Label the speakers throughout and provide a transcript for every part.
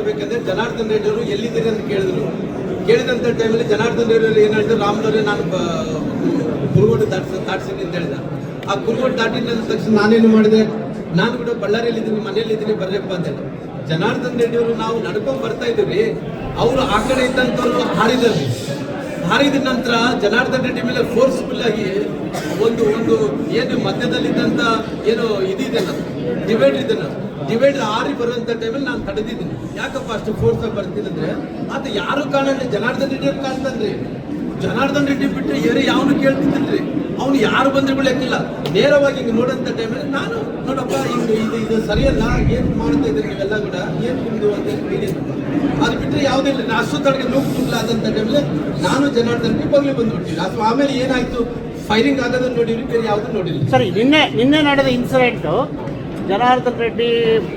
Speaker 1: ಬೇಕಂದ್ರೆ ಜನಾರ್ದನ್ ರೆಡ್ಡಿ ಅವರು ಎಲ್ಲಿದ್ದೀರಿ ಅಂತ ಕೇಳಿದಂತ ಟೈಮಲ್ಲಿ ಜನಾರ್ದನ್ ರೆಡ್ಡಿ ಅವರು ಏನು ಹೇಳಿದ್ರು, ರಾಮನವರೇ ನಾನು ಕುರುಗೋಡು ದಾಟಿಸಿನಿ ಅಂತ ಹೇಳಿದ. ಆ ಕುರುಗೋಡು ದಾಟಿದ ತಕ್ಷಣ ನಾನೇನು ಮಾಡಿದೆ, ನಾನು ಕೂಡ ಬಳ್ಳಾರಿಯಲ್ಲಿದ್ದೀನಿ, ಮನೆಯಲ್ಲಿದ್ದೀನಿ, ಬರ್ರಪ್ಪ ಅಂತ ಹೇಳಿ. ಜನಾರ್ದನ್ ರೆಡ್ಡಿ ಅವರು ನಾವು ನಡ್ಕೊಂಡು ಬರ್ತಾ ಇದ್ದೀವಿ, ಅವರು ಆ ಕಡೆ ಇದ್ದಂಥವ್ರು ಹಾರಿದ ನಂತರ ಜನಾರ್ದನ್ ರೆಡ್ಡಿ ಮೇಲೆ ಫೋರ್ಸ್ಫುಲ್ ಆಗಿ ಒಂದು ಏನು ಮಧ್ಯದಲ್ಲಿದ್ದಂಥ ಏನು ಇದಿದೆ, ಡಿವೈಡ್ ಆರಿ ಬರುವಂತ ಟೈಮಲ್ಲಿ ನಾನು ತಡೆದಿದ್ದೀನಿ. ಯಾಕಪ್ಪ ಅಷ್ಟು ಫೋರ್ಸ್ ಆಗಿ ಬರ್ತಿದ್ರೆ ಅದು ಯಾರು ಕಾಣಲಿ, ಜನಾರ್ದನ್ ರೆಡ್ಡಿ ಅವ್ರು ಕಾಣ್ತಾನ್ರಿ. ಜನಾರ್ದನ್ ರೆಡ್ಡಿ ಬಿಟ್ಟರೆ ಬೇರೆ ಯಾವನು ಕೇಳ್ತಿದ್ದಿಲ್ರಿ. ಅವ್ನು ಯಾರು ಬಂದ್ರೆ ಬಿಡಕ್ಕಿಲ್ಲ, ನೇರವಾಗಿ ಹಿಂಗೆ ನೋಡೋಂಥ ಟೈಮಲ್ಲಿ ನಾನು ನೋಡಪ್ಪ ಹಿಂಗೆ ಇದು ಸರಿಯಲ್ಲ, ಏನು ಮಾಡ್ತಾ ಇದ್ದೀರಿ ನೀವೆಲ್ಲ ಕೂಡ, ಏನು ನಿಮ್ದು ಅಂತ ಹೇಳಿ ಅದು ಬಿಟ್ಟರೆ ಯಾವುದೇ ಇಲ್ಲ. ಅಷ್ಟು ತಡೆಗೆ ಲೂಕ್ಲ ಆದಂಥ ಟೈಮಲ್ಲಿ ನಾನು ಜನಾರ್ದನ್ ರೆಡ್ಡಿ ಬಗ್ಲಿ ಬಂದ್ಬಿಟ್ಟಿಲ್ಲ. ಅಥವಾ ಆಮೇಲೆ ಏನಾಯ್ತು, ಫೈರಿಂಗ್ ಆಗೋದನ್ನು ನೋಡಿರಿ, ಬೇರೆ ಯಾವುದೂ ನೋಡಿಲ್ಲ.
Speaker 2: ಸರಿ, ನಿನ್ನೆ ನಡೆದ ಇನ್ಸಿಡೆಂಟು ಜನಾರ್ದನ್ ರೆಡ್ಡಿ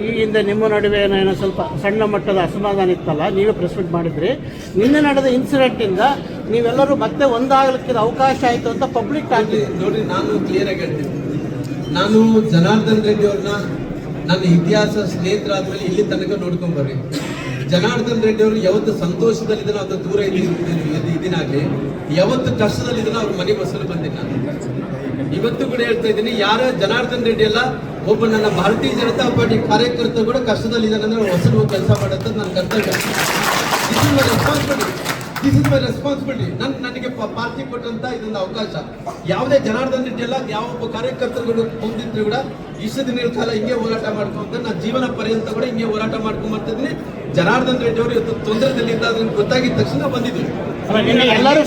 Speaker 2: ಈ ಹಿಂದೆ ನಿಮ್ಮ ನಡುವೆ ಏನೋ ಸ್ವಲ್ಪ ಸಣ್ಣ ಮಟ್ಟದ ಅಸಮಾಧಾನ ಇತ್ತಲ್ಲ, ನೀವು ಪ್ರೆಸ್ ಮೀಟ್ ಮಾಡಿದ್ರಿ. ನಿನ್ನೆ ನಡೆದ ಇನ್ಸಿಡೆಂಟಿಂದ ನೀವೆಲ್ಲರೂ ಮತ್ತೆ ಒಂದಾಗಲಿಕ್ಕೆ ಅವಕಾಶ ಆಯಿತು ಅಂತ ಪಬ್ಲಿಕ್ ಆಗಿ
Speaker 1: ನೋಡಿ. ನಾನು ಕ್ಲಿಯರ್ ಆಗಿ ಹೇಳ್ತೀನಿ, ನಾನು ಜನಾರ್ದನ್ ರೆಡ್ಡಿ ಅವ್ರನ್ನ ನನ್ನ ಇತಿಹಾಸ ಸ್ನೇಹಿತರಾದ್ಮೇಲೆ ಇಲ್ಲಿ ತನಕ ನೋಡ್ಕೊಂಡ್ಬರ್ರಿ. ಜನಾರ್ದನ್ ರೆಡ್ಡಿ ಅವರು ಯಾವತ್ತು ಸಂತೋಷದಲ್ಲಿದ್ದನೋ ಅದು ದೂರ ಇದೀನಾಗಲಿ, ಯಾವತ್ತು ಕಷ್ಟದಲ್ಲಿದ್ದನೋ ಅವ್ರ ಮನೆ ಬಸ್ಸಲ್ಲಿ ಬಂದಿಲ್ಲ. ಇವತ್ತು ಕೂಡ ಹೇಳ್ತಾ ಇದ್ದೀನಿ, ಯಾರ ಜನಾರ್ದನ್ ರೆಡ್ಡಿ ಎಲ್ಲ ಒಬ್ಬ ನನ್ನ ಭಾರತೀಯ ಜನತಾ ಪಾರ್ಟಿ ಕಾರ್ಯಕರ್ತ ಕೂಡ ಕಷ್ಟದಲ್ಲಿದ್ದಾನಂದ್ರೆ ಹೊಸದು ಕೆಲಸ ಮಾಡುತ್ತೆ ನನ್ನ ಕರ್ತವ್ಯ. This is my responsibility. ನನಗೆ ಪಾರ್ಟಿ ಕೊಟ್ಟಂತ ಇದೊಂದು ಅವಕಾಶ. ಯಾವುದೇ ಜನಾರ್ದನ್ ರೆಡ್ಡಿ ಎಲ್ಲ ಯಾವೊಬ್ಬ ಕಾರ್ಯಕರ್ತರುಗಳು ಹೊಂದಿದ್ರು ಕೂಡ ಇಷ್ಟು ದಿನಗಳ ಕಾಲ ಹಿಂಗೆ ಹೋರಾಟ ಮಾಡ್ಕೊಂತ ನಾನು ಜೀವನ ಪರ್ಯಂತ ಕೂಡ ಹಿಂಗೆ ಹೋರಾಟ ಮಾಡ್ಕೊಂಡ್ ಬರ್ತಿದ್ದೀನಿ. ಜನಾರ್ದನ್ ರೆಡ್ಡಿ ಅವರು ಇವತ್ತು ತೊಂದರೆದಲ್ಲಿ ಇದ್ದಾದ್ರೆ ಗೊತ್ತಾಗಿದ ತಕ್ಷಣ ಬಂದಿದ್ವಿ.
Speaker 2: ಎಲ್ಲರೂ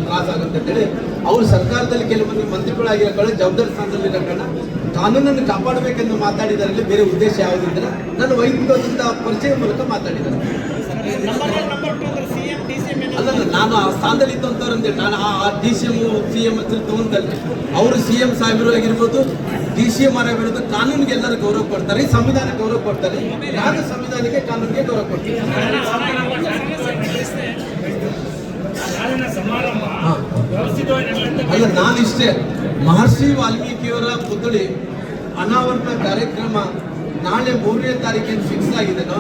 Speaker 1: ತ್ರಾಸ ಆಗುತ್ತೆ ಅಂತೇಳಿ ಅವರು ಸರ್ಕಾರದಲ್ಲಿ ಕೆಲವೊಂದು ಮಂತ್ರಿಗಳಾಗಿರೋ ಕಾರಣ, ಜವಾಬ್ದಾರಿ ಸ್ಥಾನದಲ್ಲಿರೋ ಕಾರಣ ಕಾನೂನನ್ನು ಕಾಪಾಡಬೇಕೆಂದು ಮಾತಾಡಿದಾರಲ್ಲಿ ಬೇರೆ ಉದ್ದೇಶ ಯಾವುದಿದ್ರೆ ನನ್ನ ವೈಯಕ್ತಿಕ ಪರಿಚಯ ಮೂಲಕ ಮಾತಾಡಿದ್ದಾರೆ. ಅಲ್ಲ, ನಾನು ಆ ಸ್ಥಾನದಲ್ಲಿ ಇದ್ದಂಥವ್ರು ಅಂತೇಳಿ ನಾನು ಆ DCM CM ಹತ್ರ ತಗೊಂಡಲ್ಲಿ ಅವರು CM ಸಾಹೇಬರು ಆಗಿರ್ಬೋದು, DCM ಆಗಿರ್ಬೋದು, ಕಾನೂನಿಗೆ ಎಲ್ಲರೂ ಗೌರವ ಕೊಡ್ತಾರೆ, ಸಂವಿಧಾನ ಗೌರವ ಕೊಡ್ತಾರೆ. ನಾನು ಸಂವಿಧಾನಕ್ಕೆ ಕಾನೂನಿಗೆ ಗೌರವ ಕೊಡ್ತೀನಿ. ಅಲ್ಲ, ನಾನಿಷ್ಟೇ, ಮಹರ್ಷಿ ವಾಲ್ಮೀಕಿಯವರ ಪುತ್ಥಳಿ ಅನಾವರಣ ಕಾರ್ಯಕ್ರಮ ನಾಳೆ 3ನೇ ತಾರೀಕಿನ ಫಿಕ್ಸ್ ಆಗಿದೆನೋ,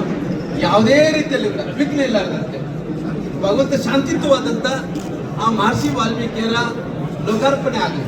Speaker 1: ಯಾವುದೇ ರೀತಿಯಲ್ಲಿ ವಿಘ್ನ ಇಲ್ಲಾರ್ದಂತೆ ಭಗವಂತ ಶಾಂತಿಯುತವಾದಂಥ ಆ ಮಹರ್ಷಿ ವಾಲ್ಮೀಕಿಯರ ಲೋಕಾರ್ಪಣೆ ಆಗಲಿ.